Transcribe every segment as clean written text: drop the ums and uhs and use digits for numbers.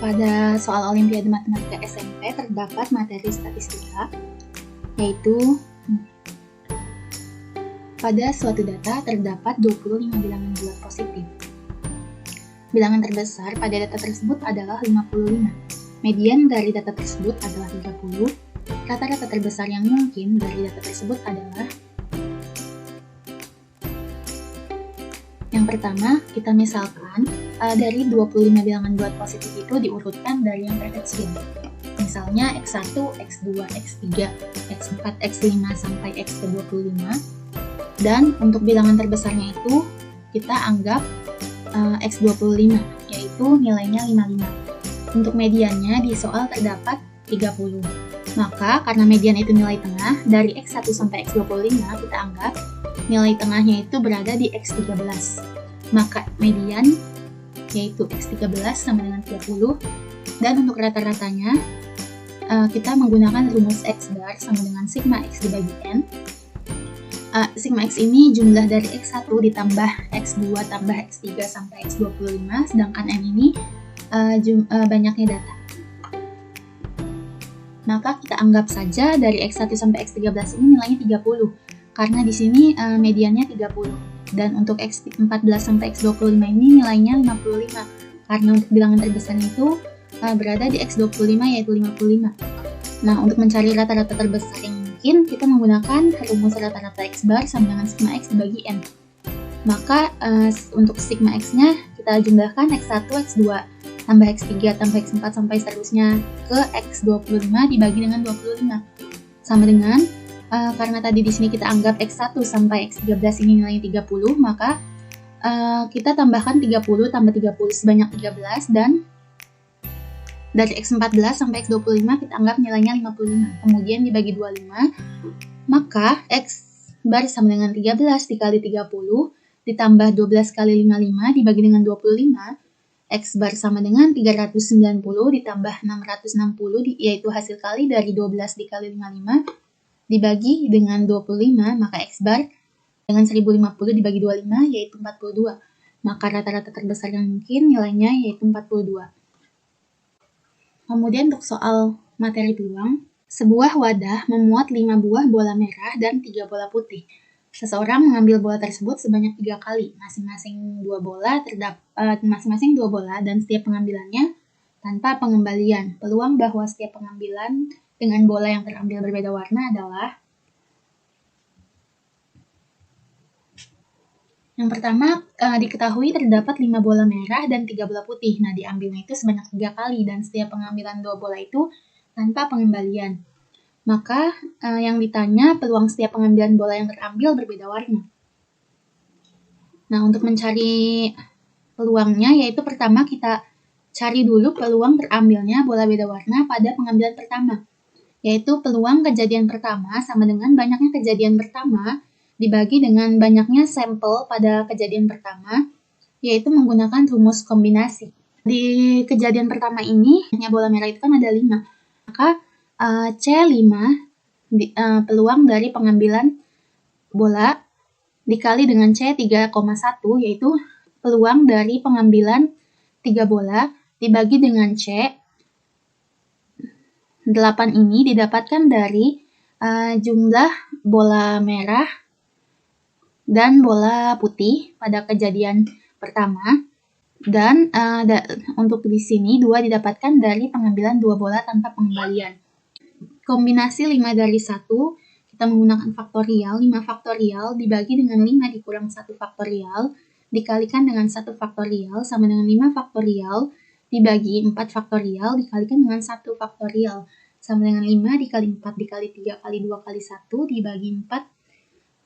Pada soal Olimpiade Matematika SMP terdapat materi statistika, yaitu pada suatu data terdapat 25 bilangan bulat positif. Bilangan terbesar pada data tersebut adalah 55. Median dari data tersebut adalah 30. Rata-rata terbesar yang mungkin dari data tersebut adalah: yang pertama, kita misalkan dari 25 bilangan bulat positif itu diurutkan dari yang terkecil. Misalnya X1, X2, X3, X4, X5 sampai X ke 25. Dan untuk bilangan terbesarnya itu kita anggap X25, yaitu nilainya 55. Untuk mediannya di soal terdapat 30. Maka karena median itu nilai tengah, dari X1 sampai X25 kita anggap nilai tengahnya itu berada di X13. Maka median yaitu X13 sama dengan 30. Dan untuk rata-ratanya kita menggunakan rumus X bar sama dengan sigma X dibagi N. Sigma X ini jumlah dari X1 ditambah X2 tambah X3 sampai X25, sedangkan N ini banyaknya data. Maka kita anggap saja dari X1 sampai X13 ini nilainya 30, karena di sini mediannya 30. Dan untuk X14 sampai X25 ini nilainya 55, karena untuk bilangan terbesarnya itu berada di X25 yaitu 55. Nah, untuk mencari rata-rata terbesar yang mungkin, kita menggunakan rumus rata-rata X bar sama dengan sigma X dibagi N. Maka untuk sigma X-nya kita jumlahkan X1, X2, tambah X3, tambah X4 sampai seterusnya ke X25 dibagi dengan 25. Sama dengan karena tadi di sini kita anggap X1 sampai X13 ini nilainya 30, maka kita tambahkan 30 tambah 30 sebanyak 13, dan dari X14 sampai X25 kita anggap nilainya 55. Kemudian dibagi 25, maka X bar sama dengan 13 dikali 30 ditambah 12 kali 55 dibagi dengan 25. X bar sama dengan 390 ditambah 660, yaitu hasil kali dari 12 dikali 55 dibagi dengan 25, maka X bar dengan 1050 dibagi 25 yaitu 42. Maka rata-rata terbesar yang mungkin nilainya yaitu 42. Kemudian untuk soal materi peluang, sebuah wadah memuat 5 buah bola merah dan 3 bola putih. Seseorang mengambil bola tersebut sebanyak 3 kali, masing-masing 2 bola dan setiap pengambilannya tanpa pengembalian. Peluang bahwa setiap pengambilan dengan bola yang terambil berbeda warna adalah: yang pertama, diketahui terdapat 5 bola merah dan 3 bola putih. Nah, diambilnya itu sebanyak 3 kali dan setiap pengambilan 2 bola itu tanpa pengembalian. Maka yang ditanya peluang setiap pengambilan bola yang terambil berbeda warna. Nah, untuk mencari peluangnya, yaitu pertama kita cari dulu peluang terambilnya bola beda warna pada pengambilan pertama. Yaitu peluang kejadian pertama sama dengan banyaknya kejadian pertama dibagi dengan banyaknya sampel pada kejadian pertama, yaitu menggunakan rumus kombinasi. Di kejadian pertama ini, bola merah itu kan ada 5. Maka C5 peluang dari pengambilan bola dikali dengan C3,1, yaitu peluang dari pengambilan 3 bola dibagi dengan C8 ini didapatkan dari jumlah bola merah dan bola putih pada kejadian pertama, dan untuk di sini 2 didapatkan dari pengambilan 2 bola tanpa pengembalian. Kombinasi 5 dari 1, kita menggunakan faktorial. 5 faktorial dibagi dengan 5 dikurang 1 faktorial dikalikan dengan 1 faktorial sama dengan 5 faktorial dibagi 4 faktorial dikalikan dengan 1 faktorial sama dengan 5 dikali 4 dikali 3 kali 2 kali 1 dibagi 4.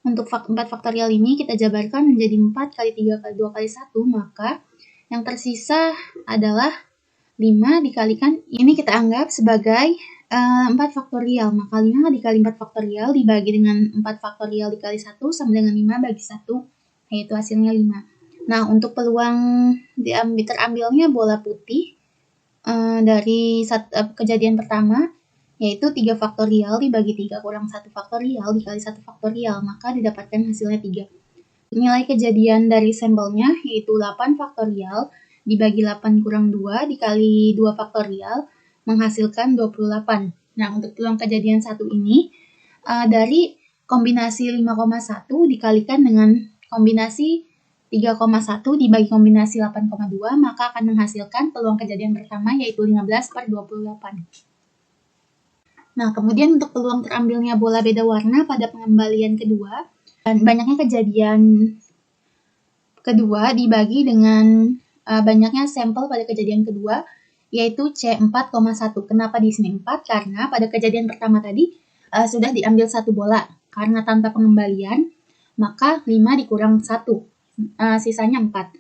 Untuk 4 faktorial ini kita jabarkan menjadi 4 kali 3 kali 2 kali 1, maka yang tersisa adalah 5 dikalikan, ini kita anggap sebagai 4 faktorial. Maka 5 dikali 4 faktorial dibagi dengan 4 faktorial dikali 1 sama dengan 5 bagi 1, yaitu hasilnya 5. Nah, untuk peluang terambilnya bola putih dari kejadian pertama, yaitu 3 faktorial dibagi 3 kurang 1 faktorial dikali 1 faktorial, maka didapatkan hasilnya 3. Nilai kejadian dari sampelnya yaitu 8 faktorial dibagi 8 kurang 2 dikali 2 faktorial menghasilkan 28. Nah, untuk peluang kejadian 1 ini dari kombinasi 5,1 dikalikan dengan kombinasi 3,1 dibagi kombinasi 8,2 maka akan menghasilkan peluang kejadian pertama yaitu 15/28. Nah, kemudian untuk peluang terambilnya bola beda warna pada pengembalian kedua, dan banyaknya kejadian kedua dibagi dengan banyaknya sampel pada kejadian kedua, yaitu C4,1. Kenapa di sini 4? Karena pada kejadian pertama tadi sudah diambil 1 bola. Karena tanpa pengembalian, maka 5 dikurang 1, sisanya 4.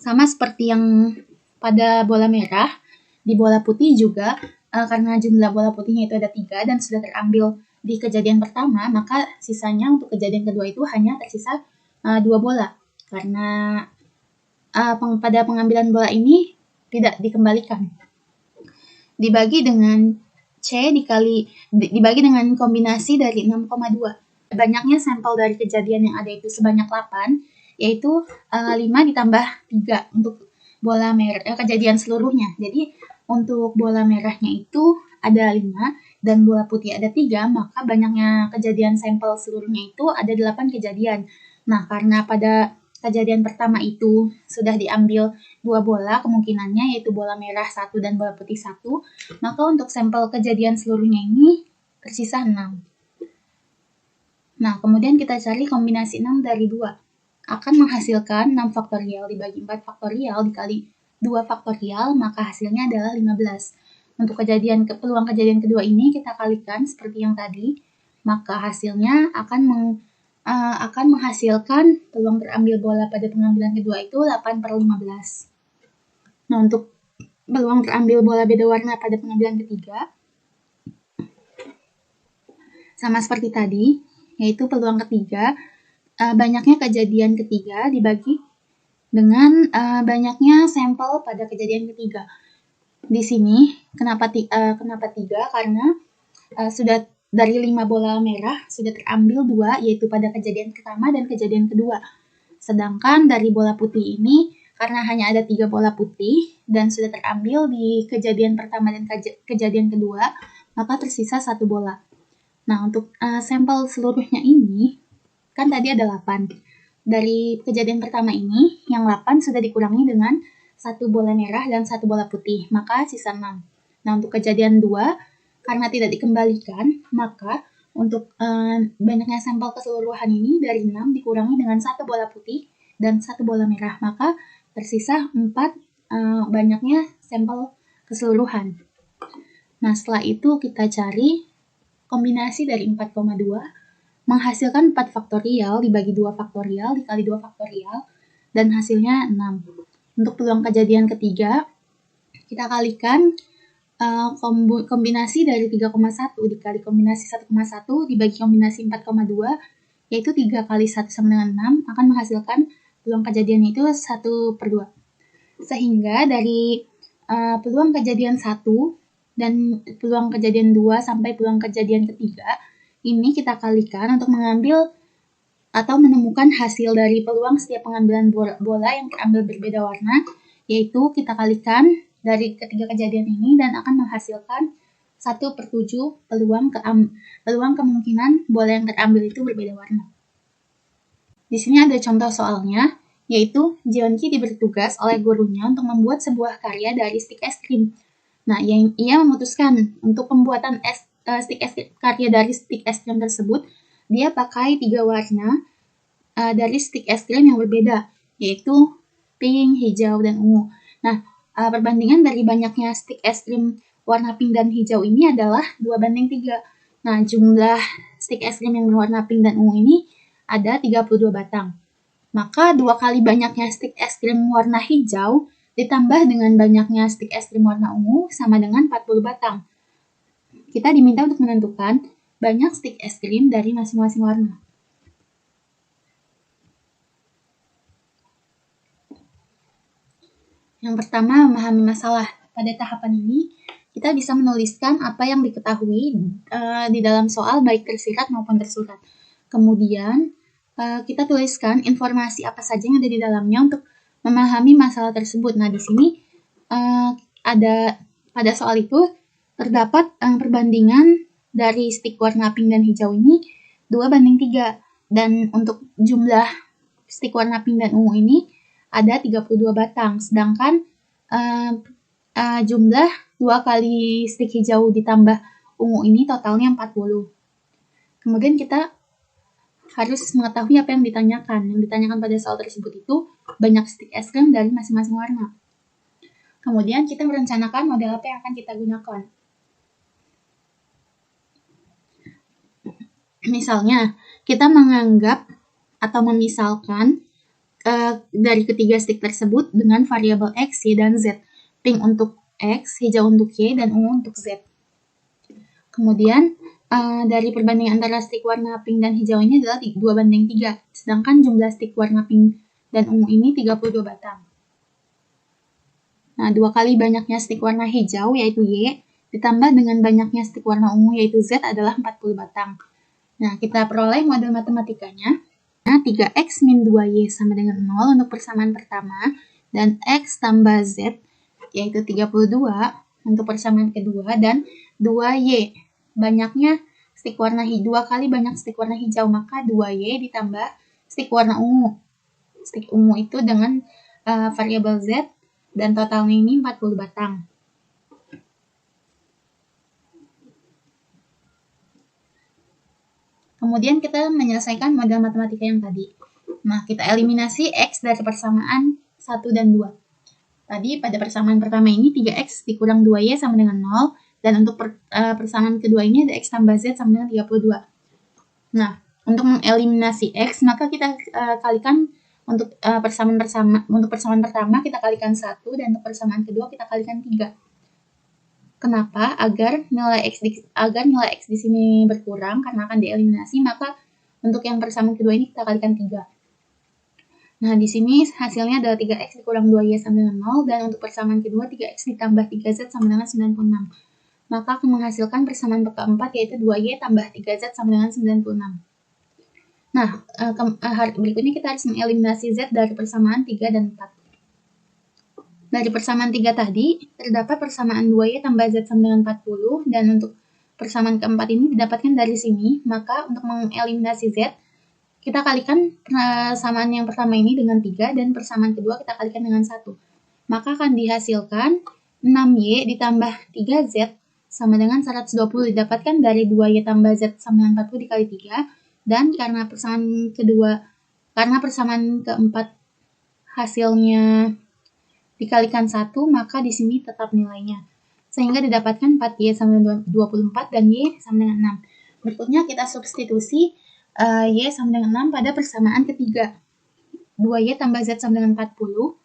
Sama seperti yang pada bola merah, di bola putih juga, karena jumlah bola putihnya itu ada 3 dan sudah terambil di kejadian pertama, maka sisanya untuk kejadian kedua itu hanya tersisa 2 bola. Karena pada pengambilan bola ini tidak dikembalikan. Dibagi dengan C dibagi dengan kombinasi dari 6,2. Banyaknya sampel dari kejadian yang ada itu sebanyak 8, yaitu 5 ditambah 3 untuk bola merah kejadian seluruhnya. Jadi untuk bola merahnya itu ada 5 dan bola putih ada 3, maka banyaknya kejadian sampel seluruhnya itu ada 8 kejadian. Nah, karena pada kejadian pertama itu sudah diambil 2 bola kemungkinannya, yaitu bola merah 1 dan bola putih 1, maka untuk sampel kejadian seluruhnya ini tersisa 6. Nah, kemudian kita cari kombinasi 6 dari 2. Akan menghasilkan 6 faktorial dibagi 4 faktorial dikali 2 faktorial, maka hasilnya adalah 15. Untuk peluang kejadian kedua ini kita kalikan seperti yang tadi, maka hasilnya akan menghasilkan peluang terambil bola pada pengambilan kedua itu 8/15. Nah, untuk peluang terambil bola beda warna pada pengambilan ketiga, sama seperti tadi, yaitu peluang ketiga, banyaknya kejadian ketiga dibagi dengan banyaknya sampel pada kejadian ketiga. Di sini kenapa 3? Karena sudah dari 5 bola merah sudah terambil 2, yaitu pada kejadian pertama dan kejadian kedua. Sedangkan dari bola putih ini, karena hanya ada 3 bola putih dan sudah terambil di kejadian pertama dan kejadian kedua, maka tersisa 1 bola. Nah, untuk sampel seluruhnya ini, kan tadi ada 8. Dari kejadian pertama ini, yang 8 sudah dikurangi dengan 1 bola merah dan 1 bola putih, maka sisa 6. Nah, untuk kejadian 2, karena tidak dikembalikan, maka untuk banyaknya sampel keseluruhan ini dari 6 dikurangi dengan 1 bola putih dan 1 bola merah, maka tersisa 4 banyaknya sampel keseluruhan. Nah, setelah itu kita cari kombinasi dari 4,2 menghasilkan 4 faktorial dibagi 2 faktorial dikali 2 faktorial dan hasilnya 6. Untuk peluang kejadian ketiga, kita kalikan kombinasi dari 3,1 dikali kombinasi 1,1 dibagi kombinasi 4,2, yaitu 3 kali 1 sama dengan 6 akan menghasilkan peluang kejadian itu 1/2. Sehingga dari peluang kejadian 1 dan peluang kejadian 2 sampai peluang kejadian ketiga, ini kita kalikan untuk mengambil atau menemukan hasil dari peluang setiap pengambilan bola yang terambil berbeda warna, yaitu kita kalikan dari ketiga kejadian ini dan akan menghasilkan 1/7 peluang kemungkinan bola yang terambil itu berbeda warna. Di sini ada contoh soalnya, yaitu Jeonki diberi tugas oleh gurunya untuk membuat sebuah karya dari stik es krim. Nah, ia memutuskan untuk pembuatan karya dari stik es krim tersebut, dia pakai 3 warna dari stik es krim yang berbeda, yaitu pink, hijau, dan ungu. Nah, perbandingan dari banyaknya stik es krim warna pink dan hijau ini adalah 2:3. Nah, jumlah stik es krim yang berwarna pink dan ungu ini ada 32 batang. Maka 2 kali banyaknya stik es krim warna hijau ditambah dengan banyaknya stik es krim warna ungu sama dengan 40 batang. Kita diminta untuk menentukan banyak stik es krim dari masing-masing warna. Yang pertama, memahami masalah. Pada tahapan ini, kita bisa menuliskan apa yang diketahui di dalam soal baik tersirat maupun tersurat. Kemudian, kita tuliskan informasi apa saja yang ada di dalamnya untuk memahami masalah tersebut. Nah, di sini ada pada soal itu terdapat perbandingan dari stik warna pink dan hijau ini 2:3, dan untuk jumlah stik warna pink dan ungu ini ada 32 batang, sedangkan jumlah 2 kali stik hijau ditambah ungu ini totalnya 40. Kemudian kita harus mengetahui apa yang ditanyakan. Yang ditanyakan pada soal tersebut itu banyak stik es krim dari masing-masing warna. Kemudian kita merencanakan model apa yang akan kita gunakan. Misalnya, kita menganggap atau memisalkan dari ketiga stik tersebut dengan variabel X, Y, dan Z. Pink untuk X, hijau untuk Y, dan ungu untuk Z. Kemudian, dari perbandingan antara stik warna pink dan hijau ini adalah 2:3, sedangkan jumlah stik warna pink dan ungu ini 32 batang. Nah, 2 kali banyaknya stik warna hijau, yaitu Y, ditambah dengan banyaknya stik warna ungu, yaitu Z, adalah 40 batang. Nah, kita peroleh model matematikanya. Nah, 3X min 2Y sama dengan 0 untuk persamaan pertama, dan X tambah Z, yaitu 32 untuk persamaan kedua, dan 2Y. Banyaknya stik warna hijau, 2 kali banyak stik warna hijau, maka 2Y ditambah stik warna ungu. Stik ungu itu dengan variabel Z, dan totalnya ini 40 batang. Kemudian kita menyelesaikan model matematika yang tadi. Nah, kita eliminasi X dari persamaan 1 dan 2. Tadi pada persamaan pertama ini 3X dikurang 2Y sama dengan 0, dan untuk persamaan kedua ini ada X tambah Z sama dengan 32. Nah, untuk mengeliminasi X, maka kita kalikan untuk persamaan pertama kita kalikan 1, dan untuk persamaan kedua kita kalikan 3. Kenapa? Agar nilai X di sini berkurang karena akan dieliminasi, maka untuk yang persamaan kedua ini kita kalikan 3. Nah, di sini hasilnya adalah 3X dikurang 2Y sama dengan 0, dan untuk persamaan kedua 3X ditambah 3Z sama dengan 96. Maka akan menghasilkan persamaan keempat, yaitu 2Y tambah 3Z sama dengan 96. Nah, berikutnya kita harus mengeliminasi Z dari persamaan 3 dan 4. Dari persamaan 3 tadi, terdapat persamaan 2Y tambah Z sama dengan 40, dan untuk persamaan keempat ini didapatkan dari sini, maka untuk mengeliminasi Z, kita kalikan persamaan yang pertama ini dengan 3, dan persamaan kedua kita kalikan dengan 1. Maka akan dihasilkan 6Y ditambah 3Z sama dengan 120, didapatkan dari 2Y tambah Z sama dengan 40 dikali 3, dan karena persamaan keempat hasilnya dikalikan 1, maka di sini tetap nilainya. Sehingga didapatkan 4Y sama dengan 24 dan Y sama dengan 6. Berikutnya kita substitusi Y sama dengan 6 pada persamaan ketiga. 2Y tambah Z sama dengan 40.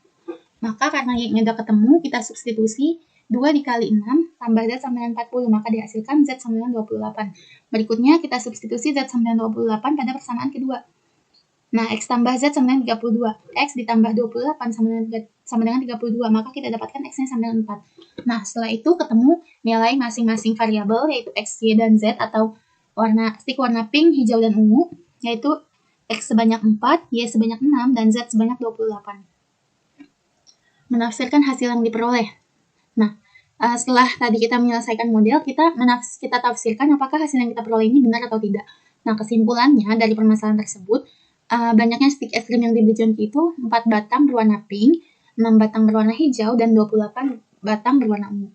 Maka karena Y-nya udah ketemu, kita substitusi 2 dikali 6 tambah Z sama dengan 40. Maka dihasilkan Z sama dengan 28. Berikutnya kita substitusi Z sama dengan 28 pada persamaan kedua. Nah, X tambah Z sama dengan 32. X ditambah 28 sama dengan 32. Maka kita dapatkan X-nya sama dengan 4. Nah, setelah itu ketemu nilai masing-masing variabel, yaitu X, Y, dan Z, atau stik warna pink, hijau, dan ungu, yaitu X sebanyak 4, Y sebanyak 6, dan Z sebanyak 28. Menafsirkan hasil yang diperoleh. Nah, setelah tadi kita menyelesaikan model, kita tafsirkan apakah hasil yang kita peroleh ini benar atau tidak. Nah, kesimpulannya dari permasalahan tersebut, banyaknya stik es krim yang dibeli Jonky itu 4 batang berwarna pink, 6 batang berwarna hijau, dan 28 batang berwarna ungu.